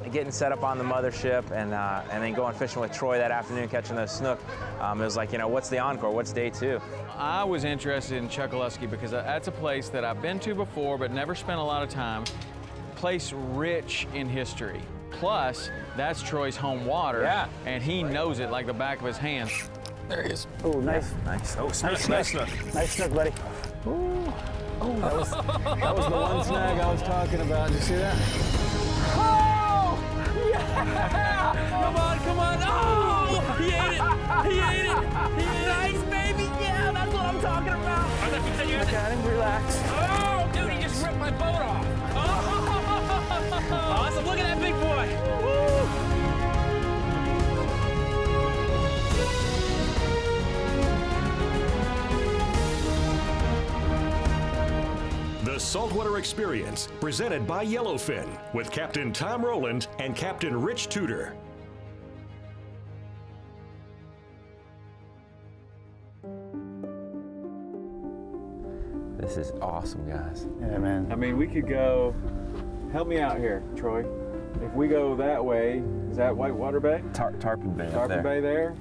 getting set up on the mothership and then going fishing with Troy that afternoon, catching those snook, it was like, what's the encore? What's day two? I was interested in Chokoluskee because that's a place that I've been to before but never spent a lot of time. Place rich in history. Plus, that's Troy's home water, and he knows it like the back of his hand. There he is. Oh, nice. Nice. Oh, Nice snook, buddy. Ooh. Oh, that was the one snag I was talking about. Did you see that? Oh! Yeah! Come on! Oh! He ate it! Nice, baby! Yeah, that's what I'm talking about! I got him. Relax. Oh, dude, he just ripped my boat off! Oh! Awesome! Look at that big boy! Woo! The Saltwater Experience, presented by Yellowfin, with Captain Tom Rowland and Captain Rich Tudor. This is awesome, guys. Yeah, man. I mean, we could go, help me out here, Troy. If we go that way, is that Whitewater Bay? Tarpon Bay. Tarpon Bay there.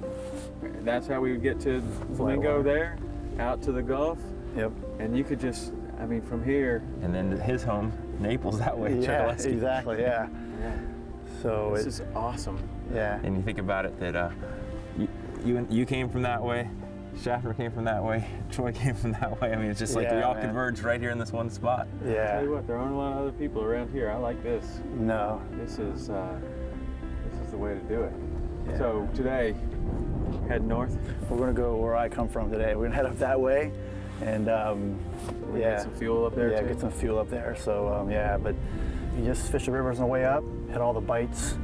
That's how we would get to Flamingo there, out to the Gulf. Yep. And you could just, I mean, from here. And then his home, Naples, that way. Yeah, Chokoluskee. exactly. Yeah. So This is awesome. Yeah. And you think about it that you came from that way, Schaffner came from that way, Troy came from that way. I mean, it's just like we all converged right here in this one spot. Yeah. Tell you what, there aren't a lot of other people around here. I like this. No. This is the way to do it. Yeah. So today, head north. We're gonna go where I come from today. We're gonna head up that way, and Get some fuel up there. Yeah, too. get some fuel up there. So yeah, but you just fish the rivers on the way up, hit all the bites,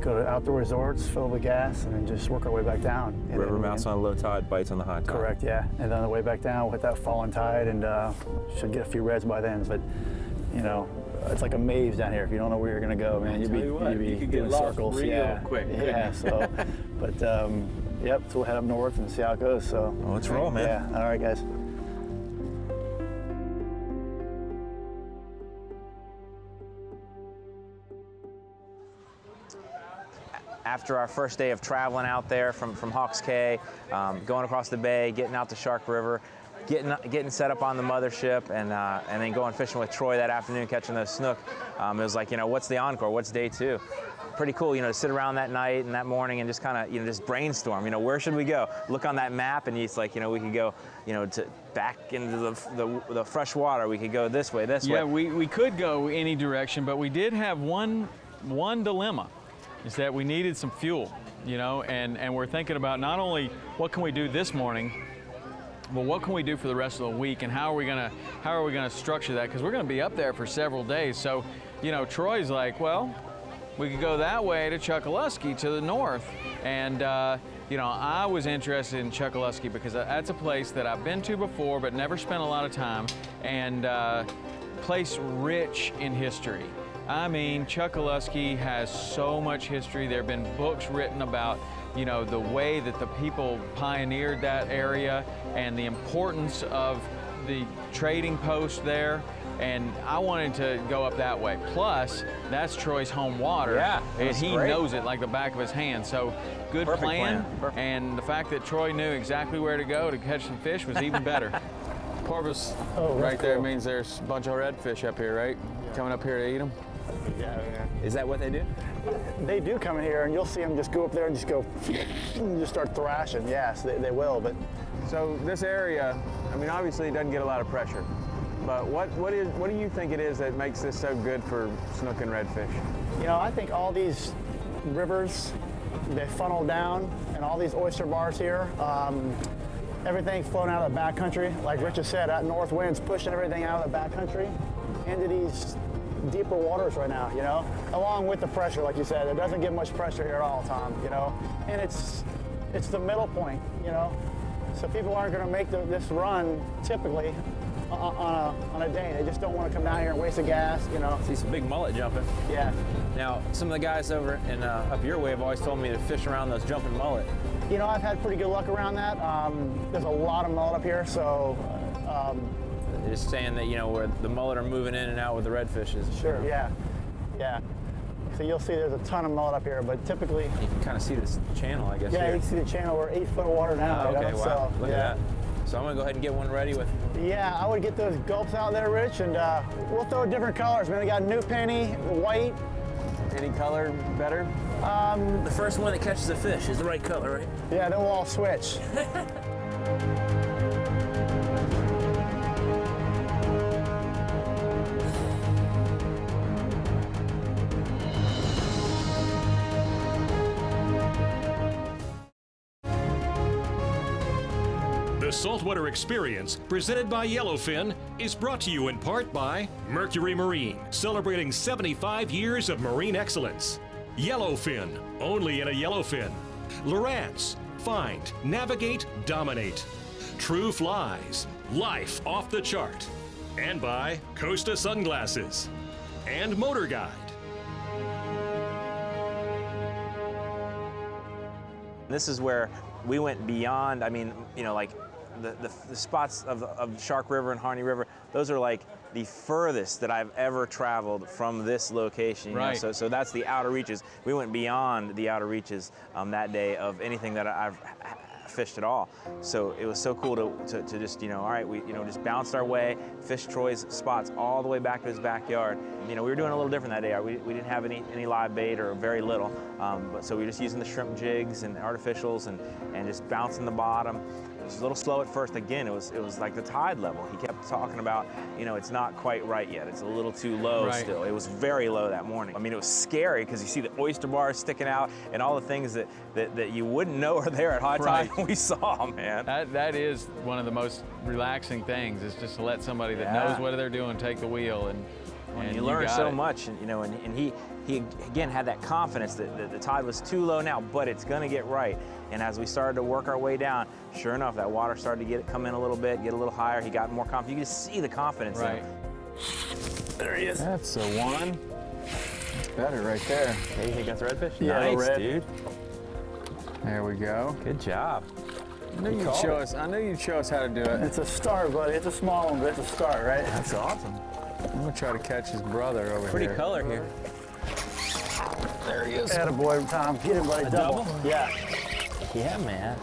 go to outdoor resorts, fill the gas, and then just work our way back down. And River then mounts on low tide, bites on the high tide. Correct, yeah. And then on the way back down, we'll hit that falling tide, and should get a few reds by then. But it's like a maze down here. If you don't know where you're gonna go, man, you'd be you could get doing lost circles. real quick. Yeah. So, but yep. So we'll head up north and see how it goes. So. Well, let's roll, man. Yeah. All right, guys. After our first day of traveling out there from Hawks Cay, going across the bay, getting out to Shark River, getting set up on the mothership, and then going fishing with Troy that afternoon, catching those snook, it was like, what's the encore? What's day two? Pretty cool, to sit around that night and that morning and just kind of, just brainstorm. Where should we go? Look on that map, and it's like, we could go, to back into the fresh water. We could go this way, this way. Yeah, we could go any direction, but we did have one dilemma. Is that we needed some fuel, and we're thinking about not only what can we do this morning, but what can we do for the rest of the week, and how are we gonna structure that? Because we're gonna be up there for several days. So, Troy's like, well, we could go that way to Chokoluskee to the north, and I was interested in Chokoluskee because that's a place that I've been to before but never spent a lot of time, and place rich in history. I mean, Chokoluskee has so much history. There have been books written about, the way that the people pioneered that area and the importance of the trading post there. And I wanted to go up that way. Plus, that's Troy's home water. Yeah, and he knows it like the back of his hand. So, good Perfect plan. Perfect. And the fact that Troy knew exactly where to go to catch some fish was even better. Corvus, right there means there's a bunch of redfish up here, right? Coming up here to eat them. Yeah. Is that what they do? They do come in here, and you'll see them just go up there and just go, and just start thrashing. Yes, they will. But so this area, I mean, obviously it doesn't get a lot of pressure. But what do you think it is that makes this so good for snook and redfish? I think all these rivers, they funnel down, and all these oyster bars here, everything flowing out of the backcountry. Like Rich has said, that north wind's pushing everything out of the backcountry into these deeper waters right now, along with the pressure, like you said. It doesn't get much pressure here at all, Tom, and it's the middle point, so people aren't going to make this run typically on a day. They just don't want to come down here and waste the gas, See some big mullet jumping. Yeah. Now, some of the guys over and up your way have always told me to fish around those jumping mullet. I've had pretty good luck around that. There's a lot of mullet up here, so Just saying that, where the mullet are moving in and out with the redfishes. sure, yeah. So you'll see there's a ton of mullet up here, but typically, You can kind of see this channel, I guess. yeah, here. you can see the channel. We're 8 foot of water now. Oh, you know, okay, wow. so, Look yeah. at that. So I'm gonna go ahead and get one ready with. Yeah, I would get those gulps out there, Rich, and we'll throw different colors, man. We got new penny, white. Any color better? The first one that catches a fish is the right color, right? Yeah, then we'll all switch. The Saltwater Experience, presented by Yellowfin, is brought to you in part by Mercury Marine, celebrating 75 years of marine excellence. Yellowfin, only in a Yellowfin. Lowrance, find, navigate, dominate. True Flies, life off the chart. And by Costa Sunglasses and Motor Guide. This is where we went beyond. I mean, you know, like the spots of Shark River and Harney River, those are like the furthest that I've ever traveled from this location. You Right. know? So that's the outer reaches. We went beyond the outer reaches that day of anything that I've fished at all. So it was so cool to just, you know, all right, we, you know, just bounced our way, fished Troy's spots all the way back to his backyard. You know, we were doing a little different that day. We didn't have any live bait or very little, but so we were just using the shrimp jigs and artificials and just bouncing the bottom. It was a little slow at first. Again, it was like the tide level. He kept talking about, you know, it's not quite right yet. It's a little too low Right. still. It was very low that morning. I mean, it was scary because you see the oyster bars sticking out and all the things that you wouldn't know are there at high tide. Right. We saw, man. That is one of the most relaxing things, is just to let somebody that Yeah. knows what they're doing take the wheel, and You learn got so it. much, and you know, and he again had that confidence that the tide was too low now, but it's going to get right. And as we started to work our way down, sure enough, that water started to come in a little bit, get a little higher. He got more confident. You could just see the confidence. Right. There he is. That's a one. Better right there. Hey, you think that's a redfish? Yeah, nice, red. dude. There we go. Good job. I knew you'd show us. I knew you'd show us how to do it. It's a start, buddy. It's a small one, but it's a start, right? That's awesome. I'm gonna try to catch his brother over Pretty here. color here. There he is. Attaboy, Tom. Get him, buddy. Double. Yeah. Yeah, man.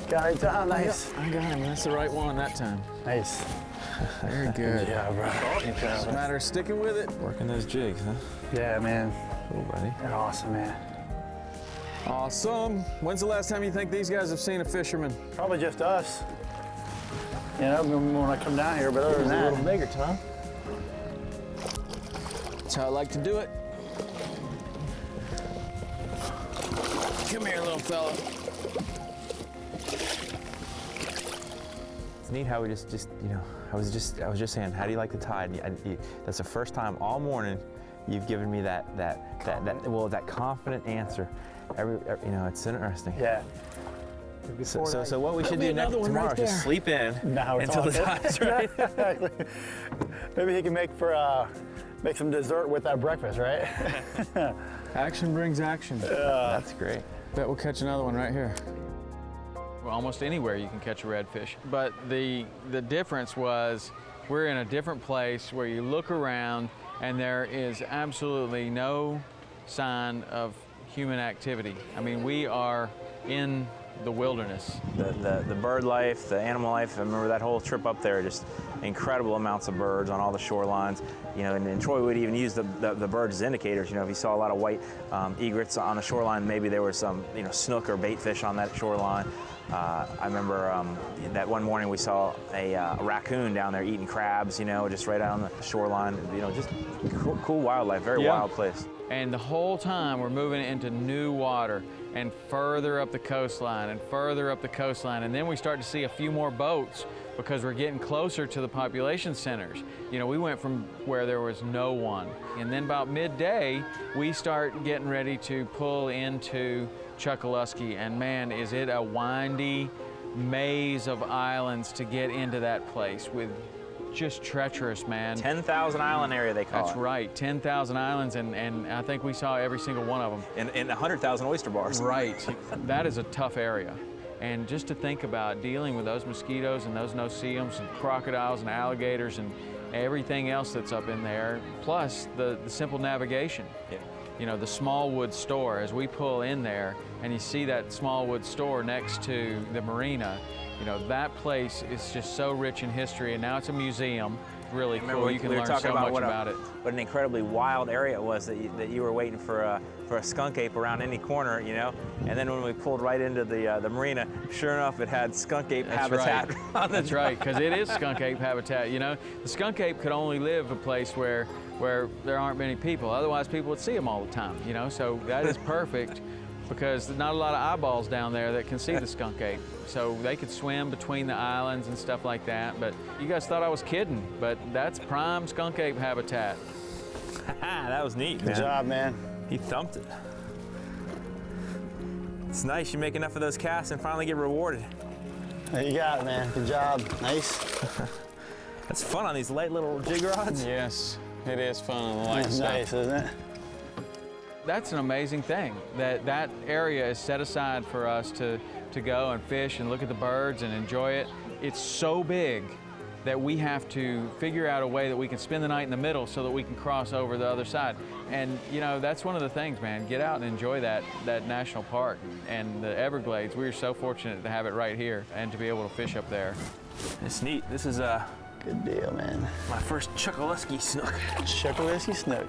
Got it, Tom. Nice. I got him. That's the right one that time. Nice. Very good. Yeah, bro. It's a matter of sticking with it. Working those jigs, huh? Yeah, man. Cool, buddy. They're awesome, man. Awesome. When's the last time you think these guys have seen a fisherman? Probably just us. You know, when I come down here, but other than A little that, bigger, Tom. That's how I like to do it. Come here, little fella. It's neat how we just you know, I was just saying, how do you like the tide? That's the first time all morning you've given me that confident answer. You know, it's interesting. yeah. So what we should do next tomorrow is just sleep in Now it's until the all good. tide's right. Exactly. Maybe he can make some dessert with that breakfast, right? Action brings action. That's great. Bet we'll catch another one right here. Well, almost anywhere you can catch a redfish. But the difference was we're in a different place where you look around and there is absolutely no sign of human activity. I mean, we are in the wilderness. The bird life, the animal life, I remember that whole trip up there, just incredible amounts of birds on all the shorelines. You know, and Troy would even use the birds as indicators. You know, if he saw a lot of white egrets on the shoreline, maybe there was some, you know, snook or baitfish on that shoreline. I remember that one morning we saw a raccoon down there eating crabs, you know, just right out on the shoreline. You know, just cool wildlife, very wild place. And the whole time we're moving into new water and further up the coastline and further up the coastline. And then we start to see a few more boats because we're getting closer to the population centers. You know, we went from where there was no one. And then about midday, we start getting ready to pull into Chokoluskee. And man, is it a windy maze of islands to get into that place with just treacherous, man. 10,000 island area, they call That's it. right, 10,000 islands, and I think we saw every single one of them. And 100,000 oyster bars. Right, that is a tough area. And just to think about dealing with those mosquitoes and those no-see-ums and crocodiles and alligators everything else that's up in there, plus the simple navigation. Yeah. You know, the Smallwood store, as we pull in there and you see that Smallwood store next to the marina, you know, that place is just so rich in history, and now it's a museum. Really cool. You can learn so much about it. What an incredibly wild area it was that you were waiting for a skunk ape around any corner, you know. And then when we pulled right into the marina, sure enough, it had skunk ape habitat. Right. That's right, because it is skunk ape habitat. You know, the skunk ape could only live a place where there aren't many people. Otherwise, people would see them all the time. You know, so that is perfect. Because there's not a lot of eyeballs down there that can see the skunk ape. So they could swim between the islands and stuff like that. But you guys thought I was kidding, but that's prime skunk ape habitat. That was neat, man. Good job, man. He thumped it. It's nice you make enough of those casts and finally get rewarded. There you got it, man. Good job. Nice. That's fun on these light little jig rods. Yes, it is fun on the light That's stuff. nice, isn't it? That's an amazing thing, that area is set aside for us to go and fish and look at the birds and enjoy it. It's so big that we have to figure out a way that we can spend the night in the middle so that we can cross over the other side. And you know, that's one of the things, man. Get out and enjoy that national park and the Everglades. We are so fortunate to have it right here and to be able to fish up there. It's neat. This is Good deal, man. my first Chokoluskee snook. Chokoluskee snook.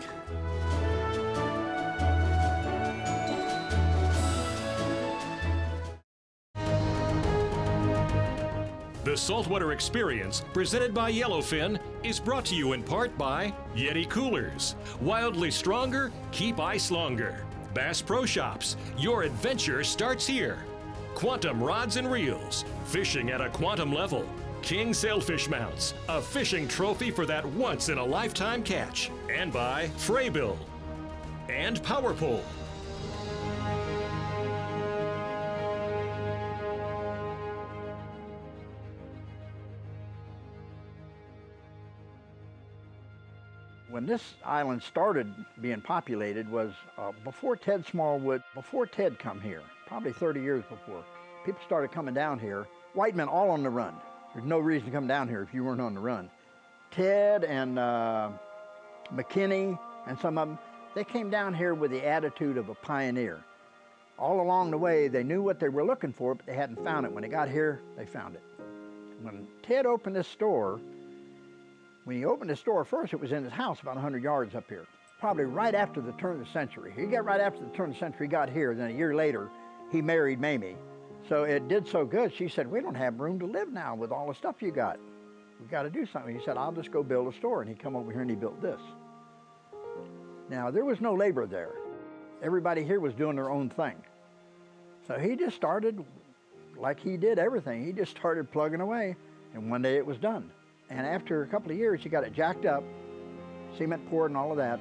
The Saltwater Experience, presented by Yellowfin, is brought to you in part by Yeti Coolers. Wildly stronger, keep ice longer. Bass Pro Shops, your adventure starts here. Quantum Rods and Reels, fishing at a quantum level. King Sailfish Mounts, a fishing trophy for that once-in-a-lifetime catch. And by fabled and Power Pole. When this island started being populated was before Ted Smallwood, before Ted come here, probably 30 years before. People started coming down here, white men all on the run. There's no reason to come down here if you weren't on the run. Ted and McKinney and some of them, they came down here with the attitude of a pioneer. All along the way, they knew what they were looking for, but they hadn't found it. When they got here, they found it. When Ted opened this store, when he opened his store first, it was in his house about 100 yards up here. Probably right after the turn of the century. He got right after the turn of the century, he got here, then a year later, he married Mamie. So it did so good, she said, we don't have room to live now with all the stuff you got. We've got to do something. He said, I'll just go build a store. And he come over here and he built this. Now, there was no labor there. Everybody here was doing their own thing. So he just started, like he did everything, he just started plugging away, and one day it was done. And after a couple of years, he got it jacked up, cement poured and all of that,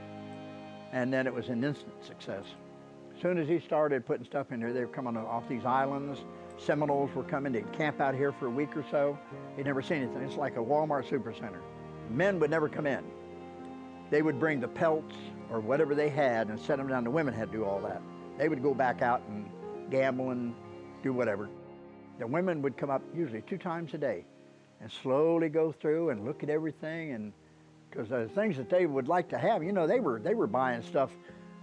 and then it was an instant success. As soon as he started putting stuff in here, they were coming off these islands. Seminoles were coming, they'd camp out here for a week or so. You'd never seen anything. It's like a Walmart supercenter. Men would never come in. They would bring the pelts or whatever they had and set them down. The women had to do all that. They would go back out and gamble and do whatever. The women would come up usually 2 times a day and slowly go through and look at everything, and because the things that they would like to have, you know, they were buying stuff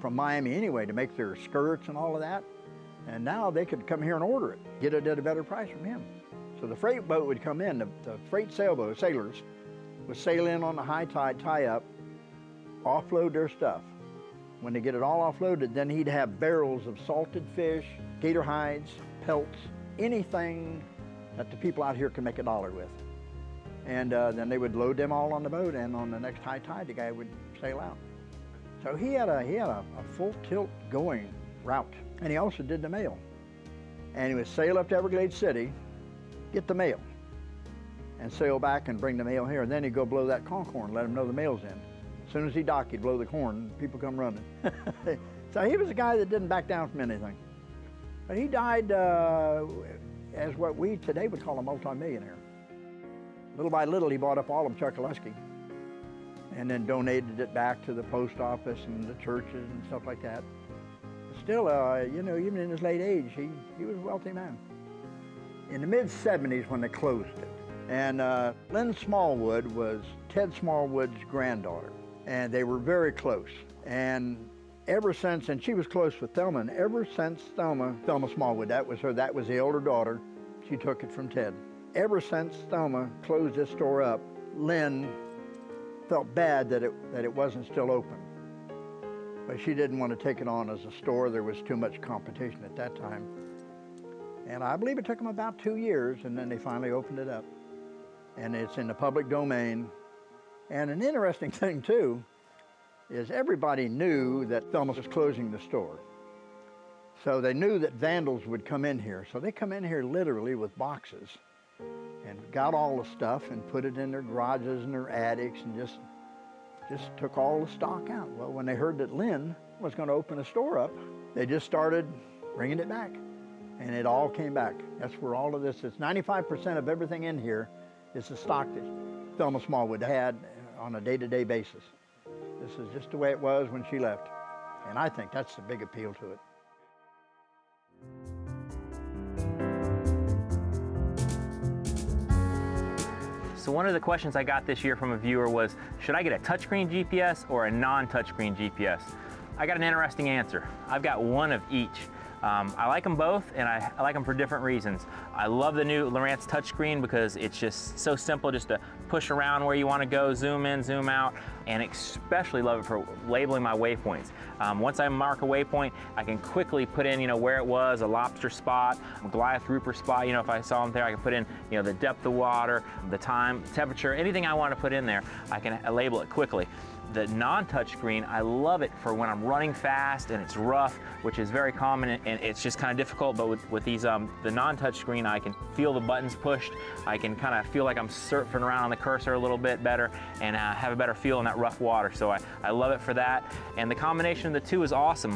from Miami anyway to make their skirts and all of that, and now they could come here and order it, get it at a better price from him. So the freight boat would come in, the freight sailboat, sailors would sail in on the high tide, tie up, offload their stuff. When they get it all offloaded, then he'd have barrels of salted fish, gator hides, pelts, anything that the people out here can make $1 with. And then they would load them all on the boat, and on the next high tide, the guy would sail out. So he had a full tilt going route, and he also did the mail. And he would sail up to Everglades City, get the mail, and sail back and bring the mail here. And then he'd go blow that conch horn, let them know the mail's in. As soon as he docked, he'd blow the horn, and people come running. So he was a guy that didn't back down from anything. But he died as what we today would call a multimillionaire. Little by little, he bought up all of Chokoluskee and then donated it back to the post office and the churches and stuff like that. Still, you know, even in his late age, he was a wealthy man. In the mid-'70s when they closed it, and Lynn Smallwood was Ted Smallwood's granddaughter, and they were very close. And ever since, and she was close with Thelma, and ever since Thelma Smallwood, that was her, that was the older daughter, she took it from Ted. Ever since Thelma closed this store up, Lynn felt bad that it wasn't still open. But she didn't want to take it on as a store. There was too much competition at that time. And I believe it took them about 2 years, and then they finally opened it up. And it's in the public domain. And an interesting thing, too, is everybody knew that Thelma was closing the store. So they knew that vandals would come in here. So they come in here literally with boxes and got all the stuff and put it in their garages and their attics and just took all the stock out. Well, when they heard that Lynn was going to open a store up, they just started bringing it back. And it all came back. That's where all of this is. 95% of everything in here is the stock that Thelma Smallwood had on a day-to-day basis. This is just the way it was when she left. And I think that's the big appeal to it. So one of the questions I got this year from a viewer was, should I get a touchscreen GPS or a non-touchscreen GPS? I got an interesting answer. I've got one of each. I like them both, and I like them for different reasons. I love the new Lowrance touchscreen because it's just so simple just to push around where you want to go, zoom in, zoom out, and especially love it for labeling my waypoints. Once I mark a waypoint, I can quickly put in, where it was, a lobster spot, a Goliath grouper spot. If I saw them there, I can put in, the depth of water, the time, temperature, anything I want to put in there, I can label it quickly. The non-touch screen, I love it for when I'm running fast and it's rough, which is very common, and it's just kind of difficult. But with these, the non-touch screen, I can feel the buttons pushed. I can kind of feel like I'm surfing around on the cursor a little bit better and have a better feel in that rough water. So I love it for that. And the combination of the two is awesome.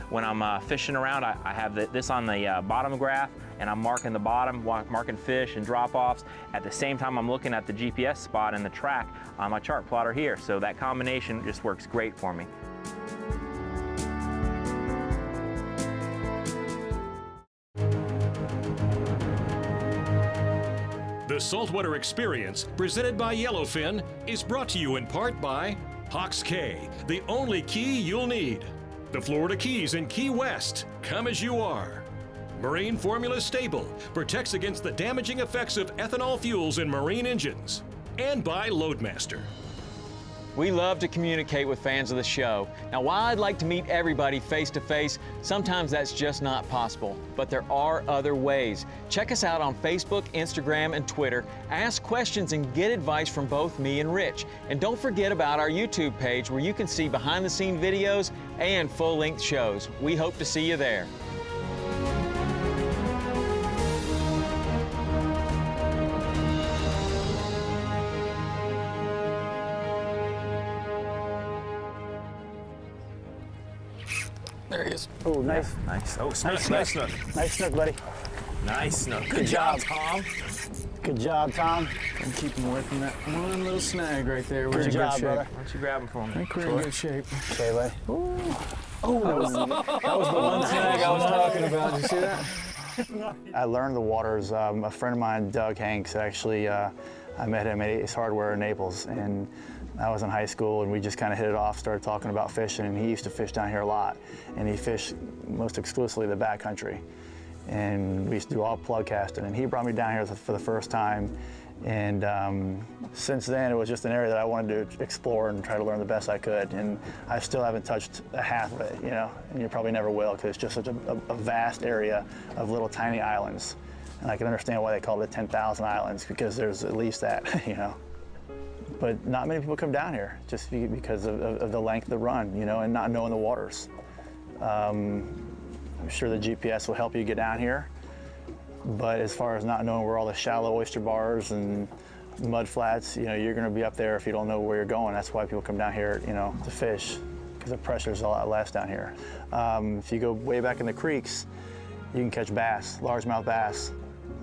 When I'm fishing around, I have this on the bottom graph, and I'm marking the bottom, marking fish and drop-offs. At the same time, I'm looking at the GPS spot and the track on my chart plotter here. So that combination just works great for me. The Saltwater Experience, presented by Yellowfin, is brought to you in part by Hawks Cay, the only key you'll need. The Florida Keys in Key West, come as you are. Marine Formula Stable protects against the damaging effects of ethanol fuels in marine engines. And by Loadmaster. We love to communicate with fans of the show. Now, while I'd like to meet everybody face to face, sometimes that's just not possible. But there are other ways. Check us out on Facebook, Instagram, and Twitter. Ask questions and get advice from both me and Rich. And don't forget about our YouTube page where you can see behind-the-scenes videos and full-length shows. We hope to see you there. There he is. Oh, nice. Nice. Oh, snook. Nice Snook. Nice snook, buddy. Nice snook. Good job, Tom. Good job, Tom. And keep him away from that one little snag right there. We're Good in job, good shape. brother. Why don't you grab him for me? I think we're in good shape. Okay, buddy. Oh, that was the one snag I was talking about. Did you see that? I learned the waters. A friend of mine, Doug Hanks, actually, I met him at Ace Hardware in Naples, and I was in high school, and we just kind of hit it off, started talking about fishing, and he used to fish down here a lot, and he fished most exclusively the backcountry, and we used to do all plug casting, and he brought me down here for the first time, and since then it was just an area that I wanted to explore and try to learn the best I could, and I still haven't touched a half of it, and you probably never will, because it's just such a vast area of little tiny islands, and I can understand why they call it 10,000 islands, because there's at least that, But not many people come down here just because of the length of the run, and not knowing the waters. I'm sure the GPS will help you get down here, but as far as not knowing where all the shallow oyster bars and mud flats, you're going to be up there if you don't know where you're going. That's why people come down here, to fish, because the pressure's a lot less down here. If you go way back in the creeks, you can catch bass, largemouth bass,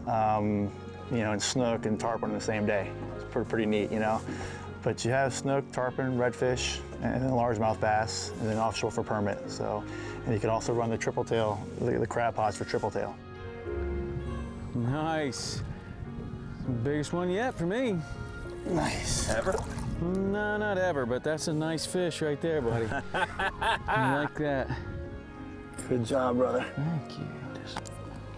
and snook and tarpon in the same day. It's pretty neat, But you have snook, tarpon, redfish, and then largemouth bass, and then offshore for permit. And you can also run the triple tail, the crab pots for triple tail. Nice. Biggest one yet for me. Nice. Ever? No, not ever, but that's a nice fish right there, buddy. I like that. Good job, brother. Thank you. Just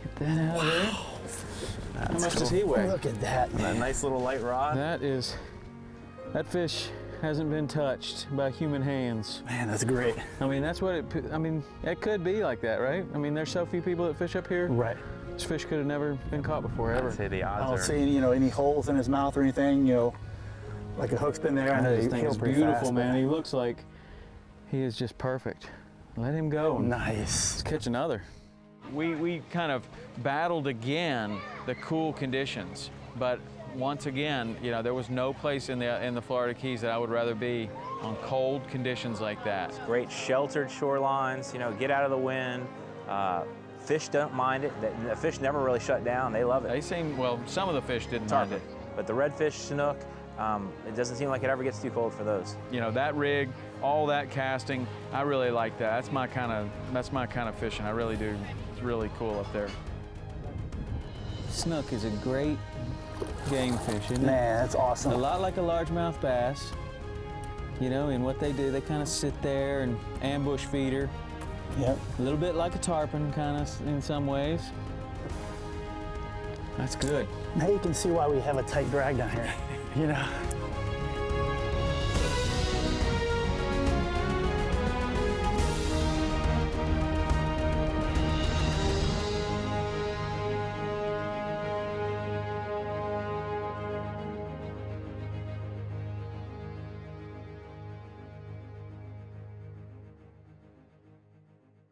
get that out of there. How much does he weigh? Look at that, That man. nice little light rod. That fish hasn't been touched by human hands. Man, that's great. I mean, that's what it could be like that, right? I mean, there's so few people that fish up here. Right. This fish could have never been caught before, ever. I'd say the I odds don't are. see any, any holes in his mouth or anything, like a hook's been there. I know This he thing he'll is pretty beautiful, fast, man. He looks like he is just perfect. Let him go. Nice. Let's catch another. We kind of battled again the cool conditions, but once again, there was no place in the Florida Keys that I would rather be on cold conditions like that. Great sheltered shorelines, get out of the wind. Fish don't mind it. The fish never really shut down. They love it. They seem, well, some of the fish didn't mind Tarpon. it. But the redfish, snook, it doesn't seem like it ever gets too cold for those. That rig, all that casting, I really like that. That's my kind of fishing. I really do. It's really cool up there. Snook is a great game fish, isn't it? Man, that's awesome. A lot like a largemouth bass. And what they do, they kind of sit there and ambush feeder. Yep. A little bit like a tarpon, kind of in some ways. That's good. Now you can see why we have a tight drag down here.